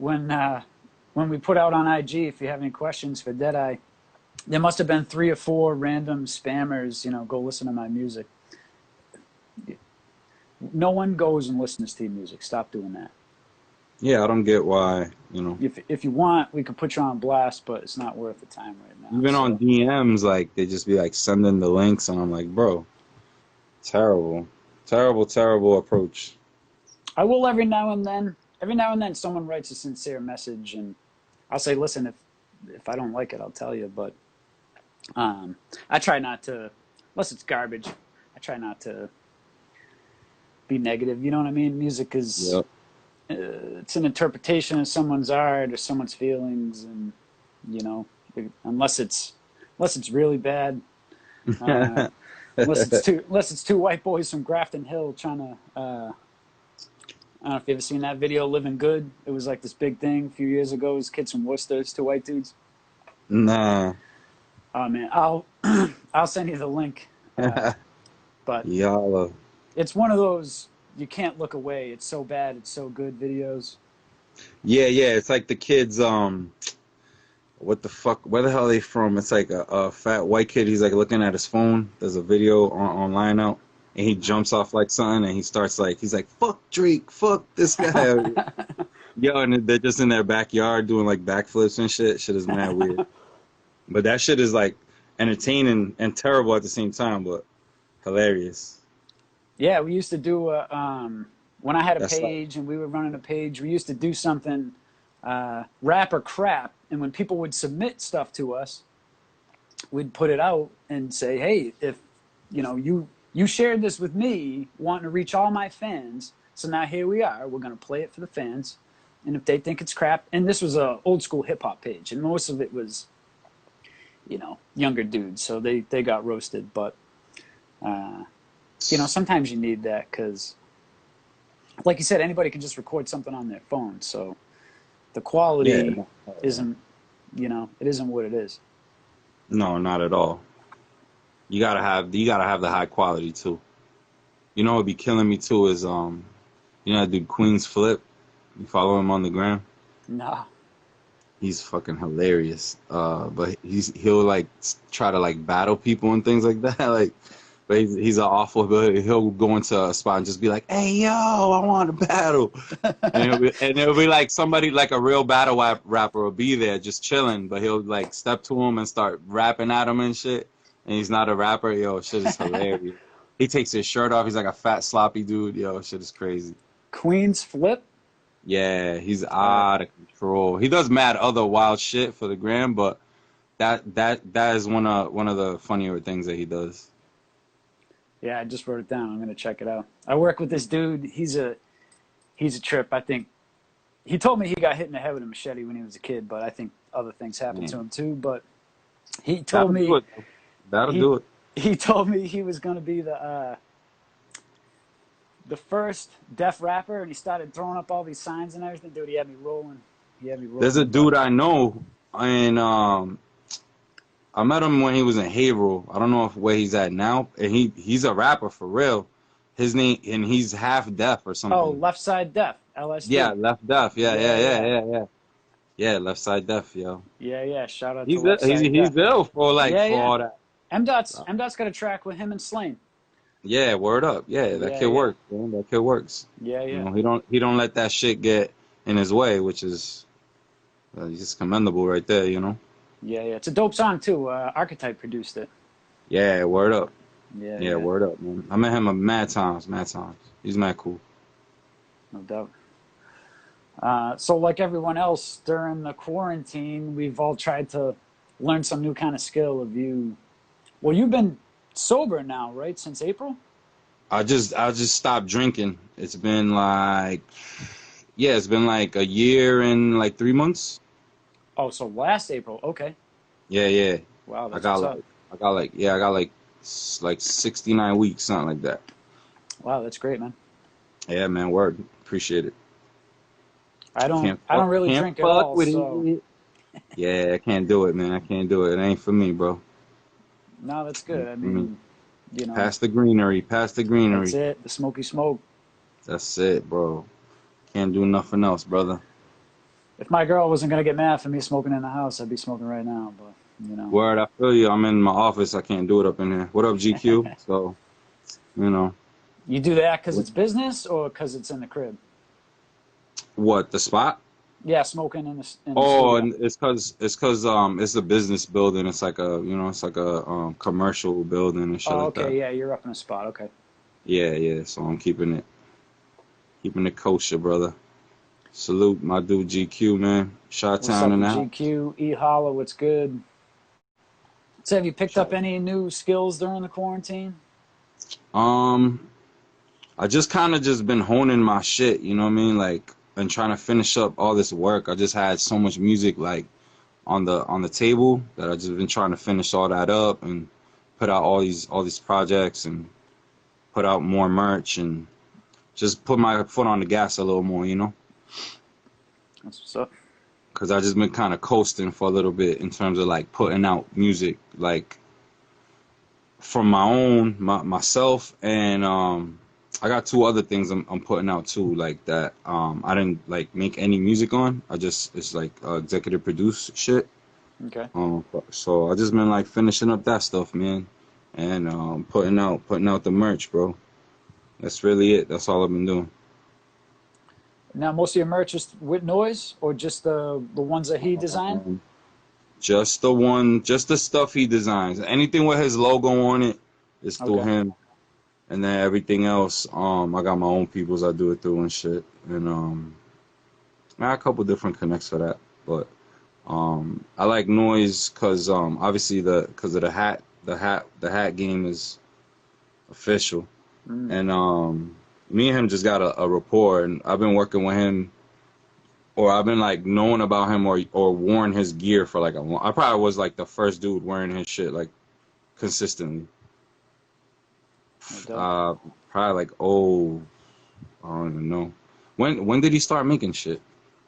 when we put out on IG, if you have any questions for Deadeye, there must have been 3 or 4 random spammers, go listen to my music. No one goes and listens to your music. Stop doing that. Yeah, I don't get why, If you want, we could put you on blast, but it's not worth the time right now. Even on DMs, like, they just be, like, sending the links, and I'm like, bro, terrible. Terrible, terrible approach. I will every now and then someone writes a sincere message, and I'll say, listen, if I don't like it, I'll tell you, but I try not to, unless it's garbage, I try not to be negative, you know what I mean? Music is... Yep. It's an interpretation of someone's art or someone's feelings, and unless it's really bad, unless it's two white boys from Grafton Hill trying to. I don't know if you ever seen that video, "Living Good." It was like this big thing a few years ago. It was kids from Worcester, it's 2 white dudes. Nah. Oh man, I'll send you the link. But Yalla. It's one of those. You can't look away. It's so bad. It's so good videos. Yeah. It's like the kids, what the fuck? Where the hell are they from? It's like a fat white kid. He's like looking at his phone. There's a video online out, and he jumps off like something, and he starts like, he's like, fuck Drake, fuck this guy. Yo, and they're just in their backyard doing like backflips and shit. Shit is mad weird. But that shit is like entertaining and terrible at the same time, but hilarious. Yeah, we used to do when I had a page and we were running a page, we used to do something, rap or crap, and when people would submit stuff to us, we'd put it out and say, hey, if you shared this with me, wanting to reach all my fans, so now here we are, we're going to play it for the fans, and if they think it's crap, and this was a old school hip-hop page, and most of it was, younger dudes, so they got roasted, but... sometimes you need that because, like you said, anybody can just record something on their phone. So the quality isn't, it isn't what it is. No, not at all. You gotta have the high quality too. What'd be killing me too is that dude Queen's Flip. You follow him on the gram? Nah. He's fucking hilarious. But he'll like try to like battle people and things like that. Like. But he's an awful, but he'll go into a spot and just be like, hey, yo, I want to battle. and it'll be like somebody, like a real battle rapper will be there just chilling, but he'll like step to him and start rapping at him and shit. And he's not a rapper. Yo, shit is hilarious. He takes his shirt off. He's like a fat, sloppy dude. Yo, shit is crazy. Queen's Flip? Yeah, he's out of control. He does mad other wild shit for the gram, but that is one of the funnier things that he does. Yeah, I just wrote it down. I'm going to check it out. I work with this dude. He's a trip. I think he told me he got hit in the head with a machete when he was a kid, but I think other things happened to him too. But he told me that'll do it. He told me he was going to be the first deaf rapper, and he started throwing up all these signs and everything. Dude, he had me rolling. There's a dude I know, and I met him when he was in Haverhill. I don't know where he's at now. And he's a rapper for real. His name, and he's half deaf or something. Oh, Left Side Deaf, LSD. Yeah, Left Deaf. Yeah. Yeah, Left Side Deaf, yo. Yeah. Shout out to Left Side Deaf. He's ill for all that. M-Dot's got a track with him and Slain. Yeah, word up. Yeah, that kid works, man. That kid works. Yeah. He don't let that shit get in his way, which is just commendable right there, Yeah. It's a dope song, too. Archetype produced it. Yeah, word up. Yeah, word up, man. I met him mad times. He's mad cool. No doubt. So like everyone else, during the quarantine, we've all tried to learn some new kind of skill of you. Well, you've been sober now, right? Since April? I just stopped drinking. It's been like a year and like 3 months. Oh, so last April, okay. Yeah. Wow, that's I got like 69 weeks, something like that. Wow, that's great, man. Yeah, man, word. Appreciate it. I don't really drink at all, so. Yeah, I can't do it, man. I can't do it. It ain't for me, bro. No, that's good. I mean, Past the greenery. That's it. The smoky smoke. That's it, bro. Can't do nothing else, brother. If my girl wasn't gonna get mad for me smoking in the house, I'd be smoking right now. But you know. Word, I feel you. I'm in my office. I can't do it up in here. What up, GQ? So, you know. You do that because it's business or because it's in the crib? What, the spot? Yeah, smoking in the Oh, studio. and it's cause it's a business building. It's like a it's like a commercial building and shit Oh, like that. okay. Yeah, you're up in a spot. Okay. Yeah, yeah. So I'm keeping it kosher, brother. Salute my dude GQ, man. Shot What's Town up in with the house. GQ? E Holla, what's good? So, have you picked up Shot. any new skills during the quarantine? Um, I just kind of just been honing my shit, you know what I mean? Like, and trying to finish up all this work. I just had so much music like on the table that I just been trying to finish all that up and put out all these projects and put out more merch and just put my foot on the gas a little more, you know? That's what's up. Because I just been kind of coasting for a little bit in terms of like putting out music, like from myself, and I got two other things I'm putting out too, like that I didn't like make any music on. It's like executive produce shit. Okay. So I just been like finishing up that stuff, man, and putting out the merch, bro. That's really it. That's all I've been doing. Now, most of your merch is with Noise, or just the ones that he designed? Um, just the stuff he designs. Anything with his logo on it is through Okay. him. And then everything else, I got my own peoples I do it through and shit. And I got a couple different connects for that. But I like Noise because obviously because of the hat game is official. Mm. And me and him just got a rapport, and I've been working with him, or I've been like knowing about him or worn his gear for like a long. I probably was like the first dude wearing his shit like consistently. No doubt. Uh, Probably like I don't even know. When did he start making shit?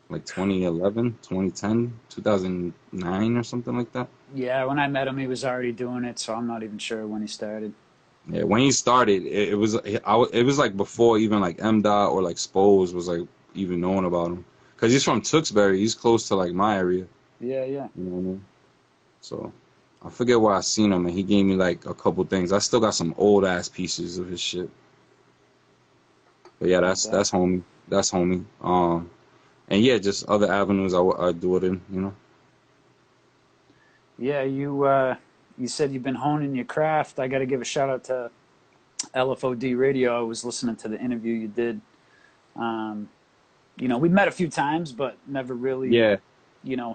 Like 2011, 2010, 2009 or something like that? Yeah, when I met him, he was already doing it, so I'm not even sure when he started. Yeah, when he started, it was like before even like M Dot or like Spose was like even knowing about him. Cause he's from Tewksbury. He's close to like my area. Yeah, yeah. You know what I mean? So I forget where I seen him, and he gave me like a couple things. I still got some old ass pieces of his shit. But yeah, No that's doubt. that's homie. That's homie. And yeah, just other avenues I do it in. You know. Yeah, you said you've been honing your craft. I got to give a shout out to LFOD Radio. I was listening to the interview you did. Um, we met a few times, but never really, Yeah.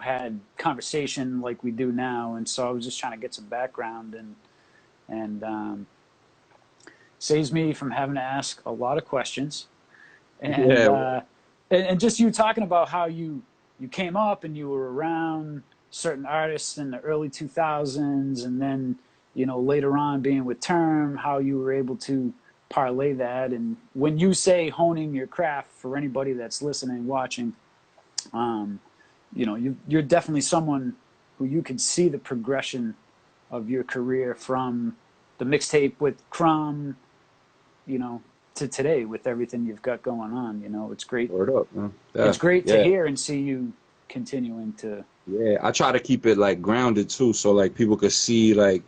had conversation like we do now. And so I was just trying to get some background and saves me from having to ask a lot of questions. And Yeah. and just you talking about how you came up and you were around certain artists in the early 2000s, and then later on being with Term, how you were able to parlay that. And when you say honing your craft, for anybody that's listening, watching, you're definitely someone who you could see the progression of your career from the mixtape with Crumb, to today with everything you've got going on. It's great. Word up, man. Yeah. It's great to Yeah. hear and see you continuing to. Yeah. I try to keep it like grounded too, so like people could see like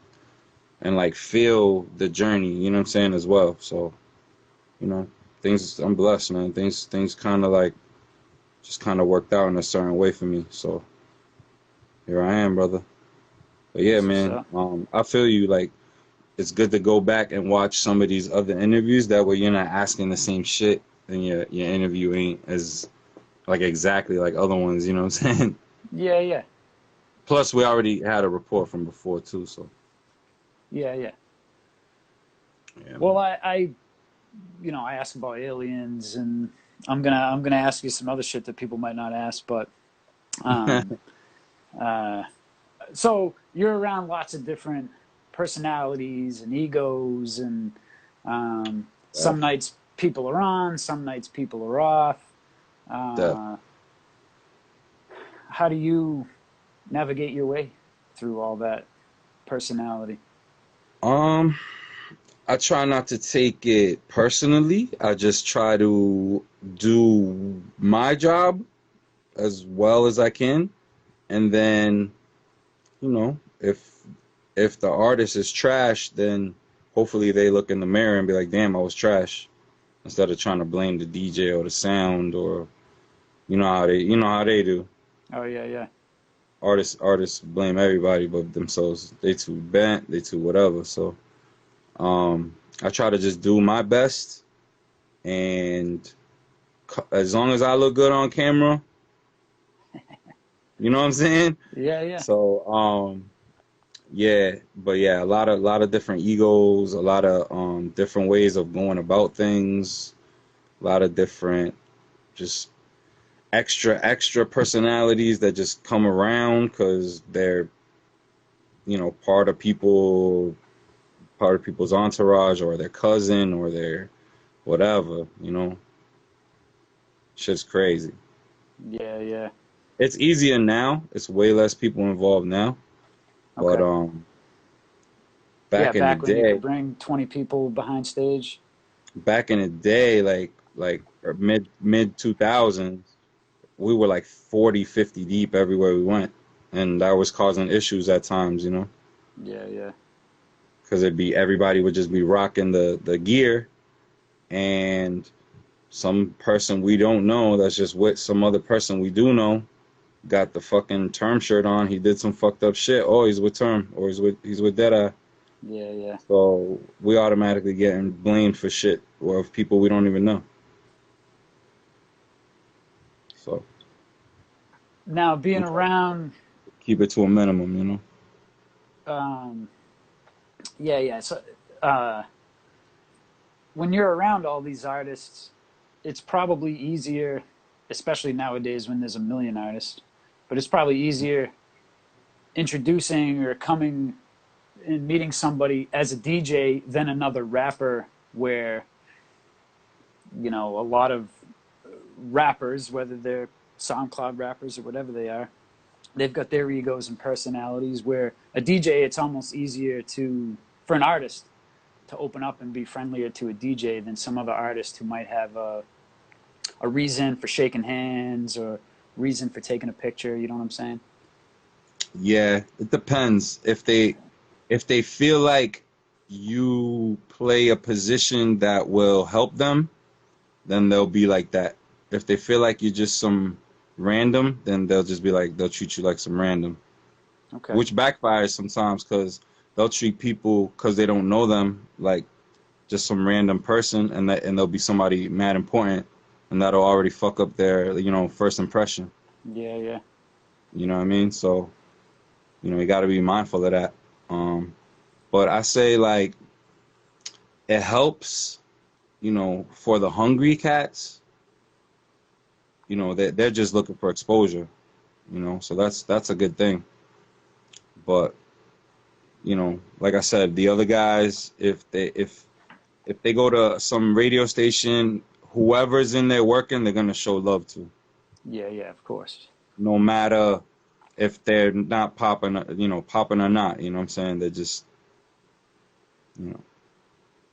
and like feel the journey. You know what I'm saying as well. So things. I'm blessed, man. Things kind of like just kind of worked out in a certain way for me. So here I am, brother. But yeah, man. I feel you. Like it's good to go back and watch some of these other interviews. That way you're not asking the same shit, and your interview ain't as like exactly like other ones. You know what I'm saying? Yeah, yeah, Plus, we already had a report from before too. So yeah, yeah. yeah. Well, Man. I ask about aliens, and I'm gonna ask you some other shit that people might not ask, but so you're around lots of different personalities and egos, and some nights people are on, some nights people are off. How do you navigate your way through all that personality? I try not to take it personally. I just try to do my job as well as I can, and then, if the artist is trash, then hopefully they look in the mirror and be like, damn, I was trash, instead of trying to blame the DJ or the sound, or you know how they do. Oh yeah, yeah. Artists blame everybody but themselves. They too bent, they too whatever. So I try to just do my best, and as long as I look good on camera, you know what I'm saying? Yeah, yeah. So yeah, but yeah, a lot of different egos, a lot of different ways of going about things, a lot of different just extra personalities that just come around because they're part of people's entourage, or their cousin, or their whatever. Shit's crazy. Yeah, yeah. It's easier now. It's way less people involved now. But Okay. Yeah, back in the back when you could day, bring 20 people behind stage. like mid 2000s, we were like 40, 50 deep everywhere we went, and that was causing issues at times, Yeah, yeah. because everybody would just be rocking the gear, and some person we don't know that's just with some other person we do know got the fucking Term shirt on. He did some fucked up shit. Oh, he's with Term, or he's with Deadeye. Yeah, yeah. So we automatically getting blamed for shit of people we don't even know. So Now we being try to around, keep it to a minimum. um, yeah, yeah. So uh, when you're around all these artists, it's probably easier, especially nowadays when there's a million artists. But it's probably easier introducing or coming and meeting somebody as a DJ than another rapper, where a lot of rappers, whether they're SoundCloud rappers or whatever they are, they've got their egos and personalities. Where a DJ, it's almost easier for an artist to open up and be friendlier to a DJ than some other artist who might have a reason for shaking hands or reason for taking a picture. You know what I'm saying? Yeah, it depends. If they feel like you play a position that will help them, then they'll be like that. If they feel like you're just some random, then they'll treat you like some random, Okay. which backfires sometimes because they'll treat people because they don't know them like just some random person, and they'll be somebody mad important, and that'll already fuck up their first impression. Yeah, yeah. You know what I mean? So you got to be mindful of that. But I say, like, it helps, for the hungry cats. They're just looking for exposure. So that's a good thing. But like I said, the other guys, if they go to some radio station, whoever's in there working, they're gonna show love to, Yeah, yeah, of course. no matter if they're not popping, popping or not. You know what I'm saying? They're just, you know,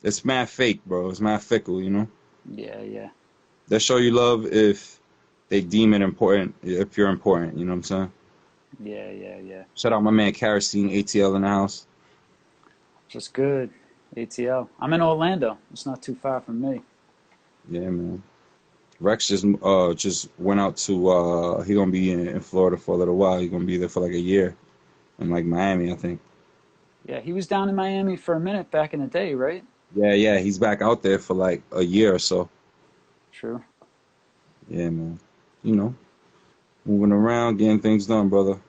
it's mad fake, bro. It's mad fickle. Yeah, yeah. They'll show you love if they deem it important, if you're important. You know what I'm saying? Yeah, yeah, yeah. Shout out my man Kerosene ATL in the house. Just good. ATL. I'm in Orlando. It's not too far from me. Yeah, man. Rex just went out to he gonna be in Florida for a little while. He's gonna be there for like a year in like Miami, I think. Yeah, he was down in Miami for a minute back in the day, right? Yeah, he's back out there for like a year or so. True. Yeah, man. You know, moving around, getting things done, brother.